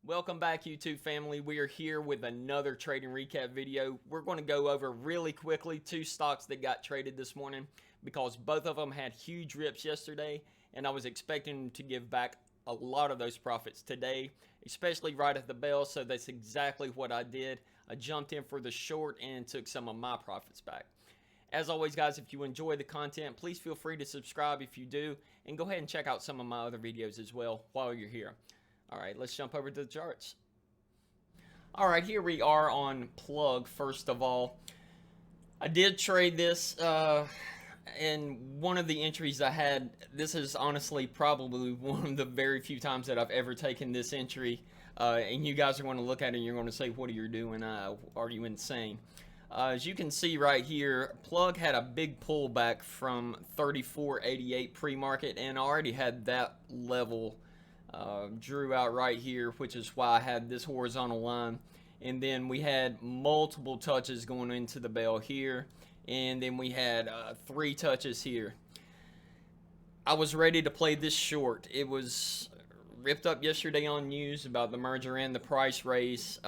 Welcome back, YouTube family. We are here with another trading recap video. We're going to go over really quickly two stocks that got traded this morning because both of them had huge rips yesterday, and I was expecting them to give back a lot of those profits today, especially right at the bell. So that's exactly what I did. I jumped in for the short and took some of my profits back. As always, guys, if you enjoy the content, please feel free to subscribe if you do, and go ahead and check out some of my other videos as well while you're here. All right, let's jump over to the charts. All right, here we are on plug. First of all, I did trade this, and one of the entries I had, this is honestly probably one of the very few times that I've ever taken this entry, and you guys are going to look at it and you're going to say, what are you doing? Are you insane? As you can see right here, plug had a big pullback from 34.88 pre-market, and I already had that level drew out right here, which is why I had this horizontal line. And then we had multiple touches going into the bell here, and then we had 3 touches here. I was ready to play this short. It was ripped up yesterday on news about the merger and the price raise.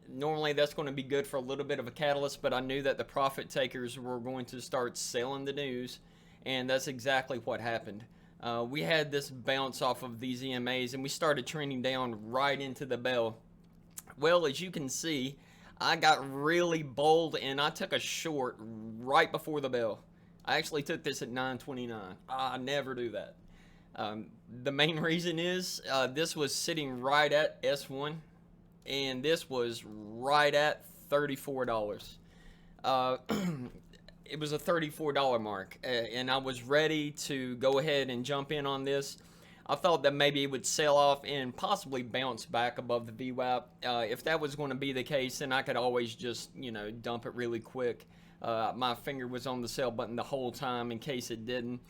Normally that's going to be good for a little bit of a catalyst, but I knew that the profit takers were going to start selling the news, and that's exactly what happened. We had this bounce off of these EMAs, and we started trending down right into the bell. Well, as you can see, I got really bold, and I took a short right before the bell. I actually took this at 9:29. I never do that. The main reason is this was sitting right at S1, and this was right at $34. It was a $34 mark, and I was ready to go ahead and jump in on this. I thought that maybe it would sell off and possibly bounce back above the VWAP. If that was going to be the case, then I could always just, dump it really quick. My finger was on the sell button the whole time in case it didn't.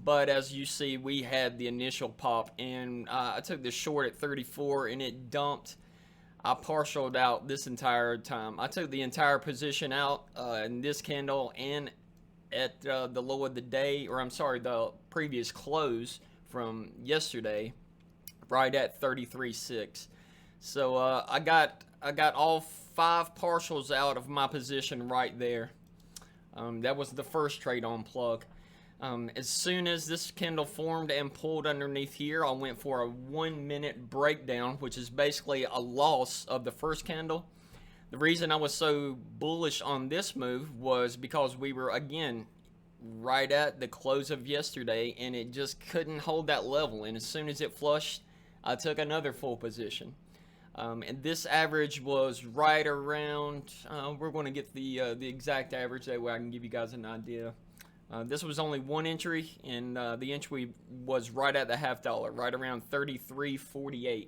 But as you see, we had the initial pop, and I took the short at 34, and it dumped. I partialed out this entire time. I took the entire position out in this candle and at the low of the day, or I'm sorry, the previous close from yesterday, right at 33.6. So I got all 5 partials out of my position right there. That was the first trade on plug. As soon as this candle formed and pulled underneath here, I went for a 1-minute breakdown, which is basically a loss of the first candle. The reason I was so bullish on this move was because we were, again, right at the close of yesterday, and it just couldn't hold that level. And as soon as it flushed, I took another full position. And this average was right around, we're going to get the exact average, that way I can give you guys an idea. This was only one entry, and the entry was right at the $0.50, right around 33.48.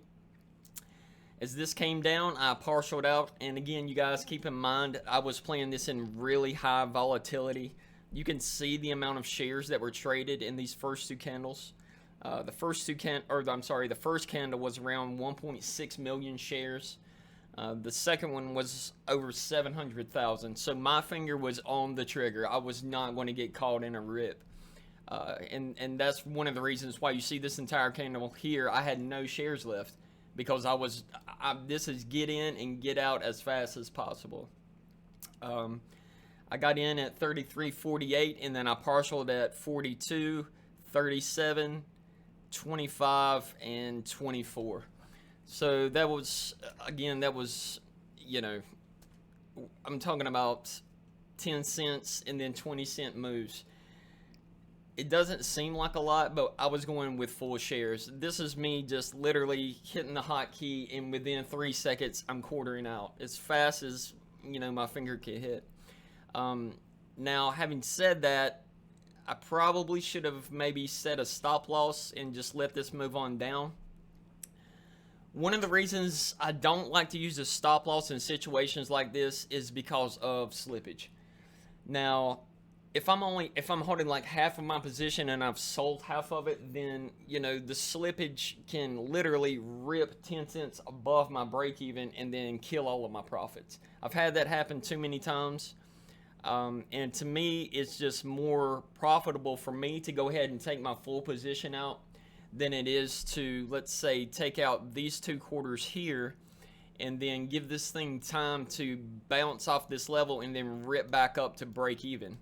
As this came down, I partialed out, and again, you guys keep in mind, I was playing this in really high volatility. You can see the amount of shares that were traded in these first 2 candles. The first candle was around 1.6 million shares. The second one was over 700,000. So my finger was on the trigger. I was not going to get caught in a rip. And that's one of the reasons why you see this entire candle here. I had no shares left because this is get in and get out as fast as possible. I got in at 33.48, and then I partialed at 42, 37, 25, and 24. So that was, again, I'm talking about 10 cents and then 20-cent moves. It doesn't seem like a lot, but I was going with full shares. This is me just literally hitting the hotkey, and within 3 seconds, I'm quartering out as fast as, my finger can hit. Now, having said that, I probably should have maybe set a stop loss and just let this move on down. One of the reasons I don't like to use a stop loss in situations like this is because of slippage. Now, if I'm holding like half of my position and I've sold half of it, then the slippage can literally rip 10 cents above my break even and then kill all of my profits. I've had that happen too many times. And to me, it's just more profitable for me to go ahead and take my full position out than it is to, let's say, take out these two quarters here and then give this thing time to bounce off this level and then rip back up to break even.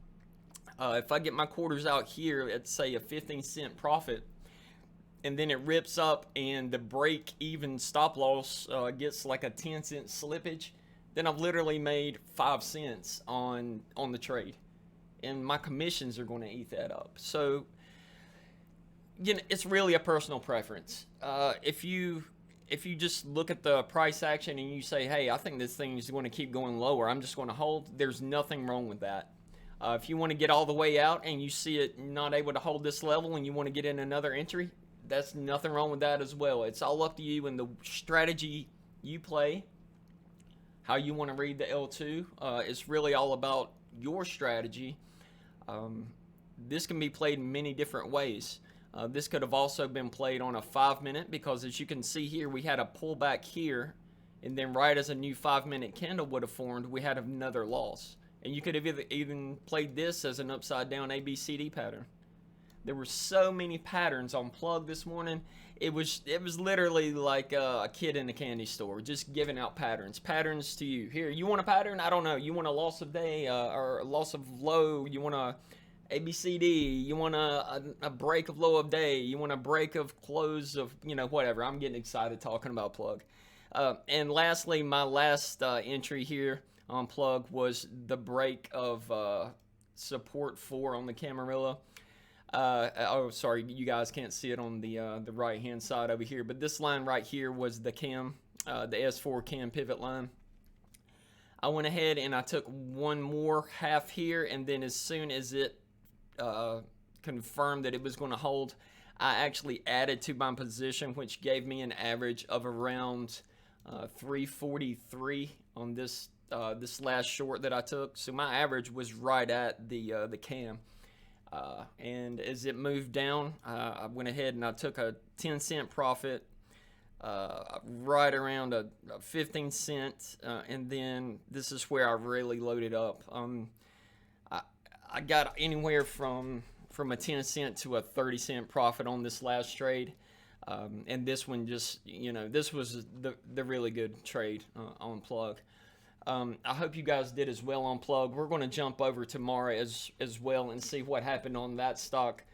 If I get my quarters out here at, say, a 15-cent profit, and then it rips up and the break even stop loss gets like a 10-cent slippage, then I've literally made 5 cents on the trade, and my commissions are going to eat that up. So, you know, it's really a personal preference. If you just look at the price action and you say, hey, I think this thing is going to keep going lower, I'm just going to hold, there's nothing wrong with that. If you want to get all the way out and you see it not able to hold this level and you want to get in another entry, that's nothing wrong with that as well. It's all up to you and the strategy you play, how you want to read the L2. It's really all about your strategy. This can be played in many different ways. This could have also been played on a 5-minute, because as you can see here, we had a pullback here, and then right as a new 5-minute candle would have formed, we had another loss. And you could have even played this as an upside down ABCD pattern. There were so many patterns on Plug this morning. It was literally like a kid in a candy store, just giving out patterns to you. Here, you want a pattern? I don't know. You want a loss of day or a loss of low? You want a ABCD? You want a break of low of day? You want a break of close of, you know, whatever. I'm getting excited talking about Plug. And lastly, my last entry here on Plug was the break of support 4 on the Camarilla. Oh, sorry, you guys can't see it on the right hand side over here, but this line right here was the cam, the S4 cam pivot line. I went ahead and I took one more half here, and then as soon as it confirmed that it was going to hold, I actually added to my position, which gave me an average of around 343 on this this last short that I took. So my average was right at the cam. And as it moved down, I went ahead and I took a 10-cent profit, right around a 15-cent, and then this is where I really loaded up. I got anywhere from a 10-cent to a 30-cent profit on this last trade, and this one just, you know, this was the really good trade on Plug. I hope you guys did as well on Plug. We're going to jump over tomorrow as well and see what happened on that stock.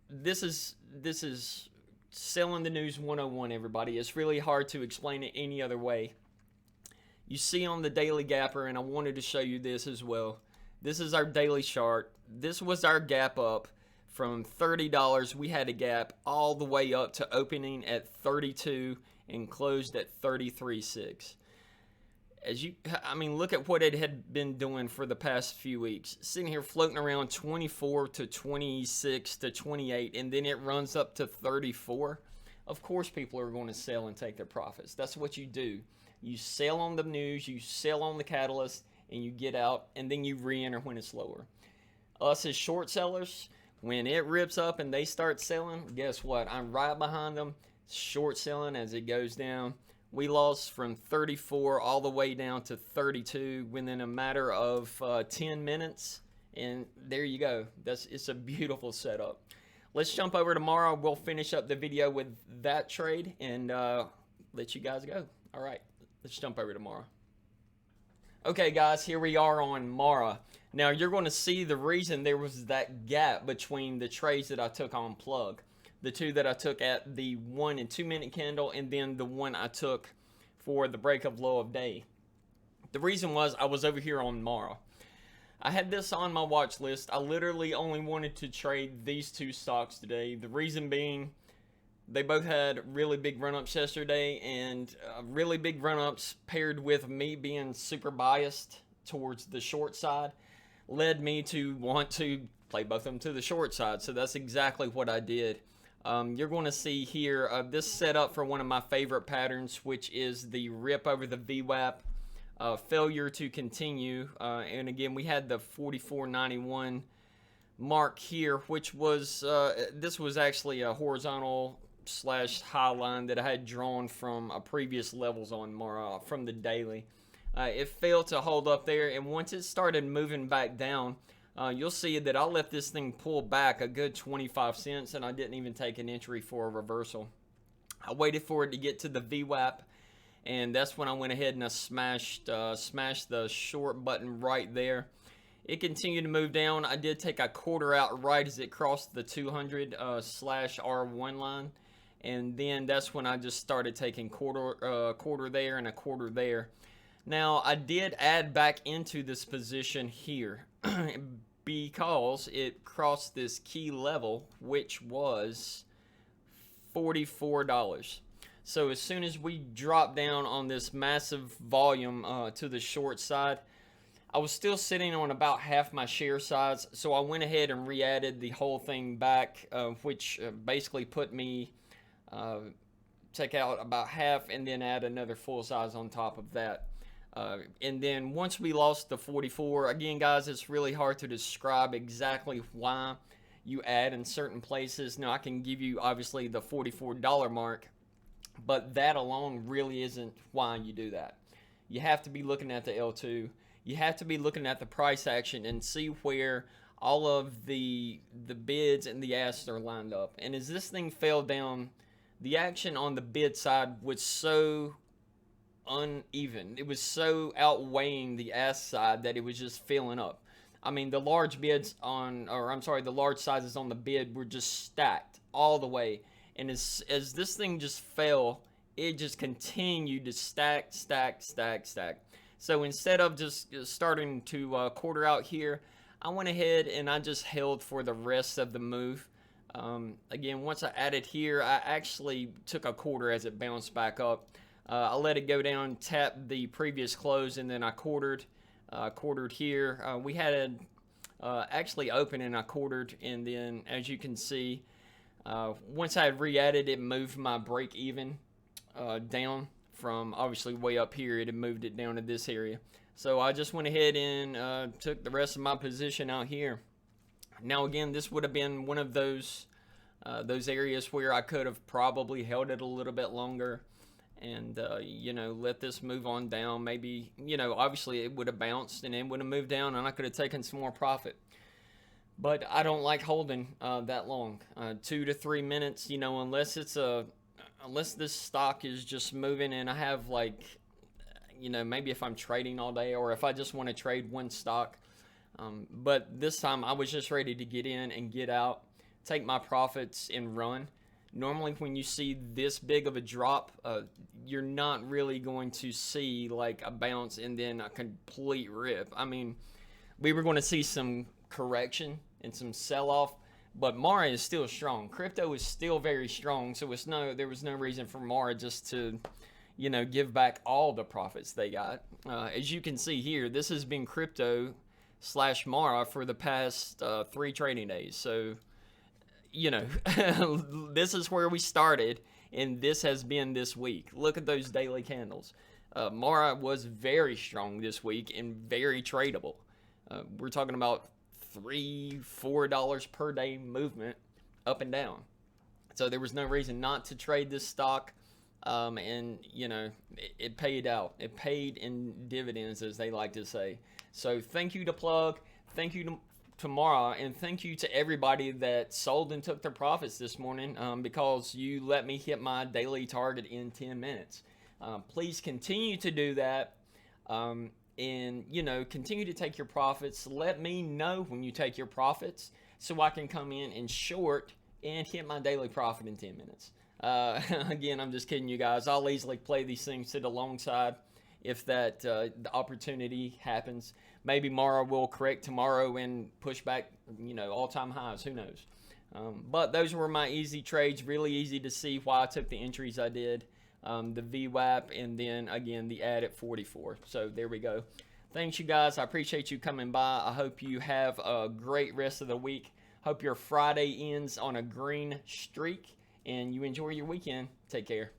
This is selling the news 101, everybody. It's really hard to explain it any other way. You see on the daily gapper, and I wanted to show you this as well. This is our daily chart. This was our gap up from $30. We had a gap all the way up to opening at 32 and closed at 33.6. I mean, look at what it had been doing for the past few weeks. Sitting here floating around 24 to 26 to 28, and then it runs up to 34. Of course, people are going to sell and take their profits. That's what you do. You sell on the news, you sell on the catalyst, and you get out, and then you re-enter when it's lower. Us as short sellers, when it rips up and they start selling, guess what? I'm right behind them, short selling as it goes down. We lost from 34 all the way down to 32 within a matter of 10 minutes. And there you go. It's a beautiful setup. Let's jump over tomorrow. We'll finish up the video with that trade and let you guys go. All right, let's jump over tomorrow. Okay, guys, here we are on Mara. Now, you're going to see the reason there was that gap between the trades that I took on Plug. The two that I took at the 1 and 2 minute candle, and then the one I took for the break of low of day. The reason was I was over here on Mara. I had this on my watch list. I literally only wanted to trade these two stocks today. The reason being, they both had really big run-ups yesterday, and really big run-ups paired with me being super biased towards the short side led me to want to play both of them to the short side. So that's exactly what I did. You're going to see here this setup for one of my favorite patterns, which is the rip over the VWAP, failure to continue. And again, we had the 44.91 mark here, which was, this was actually a horizontal / high line that I had drawn from previous levels on Mara from the daily. It failed to hold up there, and once it started moving back down, you'll see that I let this thing pull back a good 25 cents, and I didn't even take an entry for a reversal. I waited for it to get to the VWAP, and that's when I went ahead and I smashed the short button right there. It continued to move down. I did take a quarter out right as it crossed the 200 slash R1 line, and then that's when I just started taking quarter there and a quarter there. Now I did add back into this position here because it crossed this key level, which was $44. So as soon as we dropped down on this massive volume to the short side, I was still sitting on about half my share size, so I went ahead and re-added the whole thing back, which basically put me take out about half and then add another full size on top of that. And then once we lost the 44, again guys, it's really hard to describe exactly why you add in certain places. Now I can give you obviously the $44 mark, but that alone really isn't why you do that. You have to be looking at the L2. You have to be looking at the price action and see where all of the bids and the asks are lined up. And as this thing fell down, the action on the bid side was so uneven. It was so outweighing the ask side that it was just filling up. I mean, the large bids on, or I'm sorry, the large sizes on the bid were just stacked all the way. And as this thing just fell, it just continued to stack. So instead of just starting to quarter out here, I went ahead and I just held for the rest of the move. Again, once I added here, I actually took a quarter as it bounced back up. I let it go down, tapped the previous close, and then I quartered here. We had actually open and I quartered, and then as you can see, once I had re-added, it moved my break even down from obviously way up here. It had moved it down to this area. So I just went ahead and took the rest of my position out here. Now again, this would have been one of those areas where I could have probably held it a little bit longer and you know, let this move on down. Maybe, you know, obviously it would have bounced and it would have moved down and I could have taken some more profit. But I don't like holding that long, 2 to 3 minutes, you know, unless this stock is just moving and I have, like, you know, maybe if I'm trading all day or if I just want to trade one stock. But this time I was just ready to get in and get out, take my profits and run. Normally when you see this big of a drop, you're not really going to see like a bounce and then a complete rip. I mean, we were going to see some correction and some sell-off, but Mara is still strong. Crypto is still very strong, so there was no reason for Mara just to, you know, give back all the profits they got. As you can see here, this has been crypto / Mara for the past 3 trading days. So, you know, this is where we started, and this has been this week. Look at those daily candles. Mara was very strong this week and very tradable. We're talking about $3-4 per day movement up and down. So there was no reason not to trade this stock. And you know, it paid out. It paid in dividends, as they like to say. So thank you to Plug, thank you to Mara, and thank you to everybody that sold and took their profits this morning, because you let me hit my daily target in 10 minutes. Please continue to do that, and you know, continue to take your profits. Let me know when you take your profits so I can come in and short and hit my daily profit in 10 minutes. Again, I'm just kidding you guys. I'll easily play these things to the long side if that the opportunity happens. Maybe Mara will correct tomorrow and push back, you know, all-time highs. Who knows? But those were my easy trades. Really easy to see why I took the entries I did. The VWAP, and then again the add at 44. So there we go. Thanks you guys. I appreciate you coming by. I hope you have a great rest of the week. Hope your Friday ends on a green streak and you enjoy your weekend. Take care.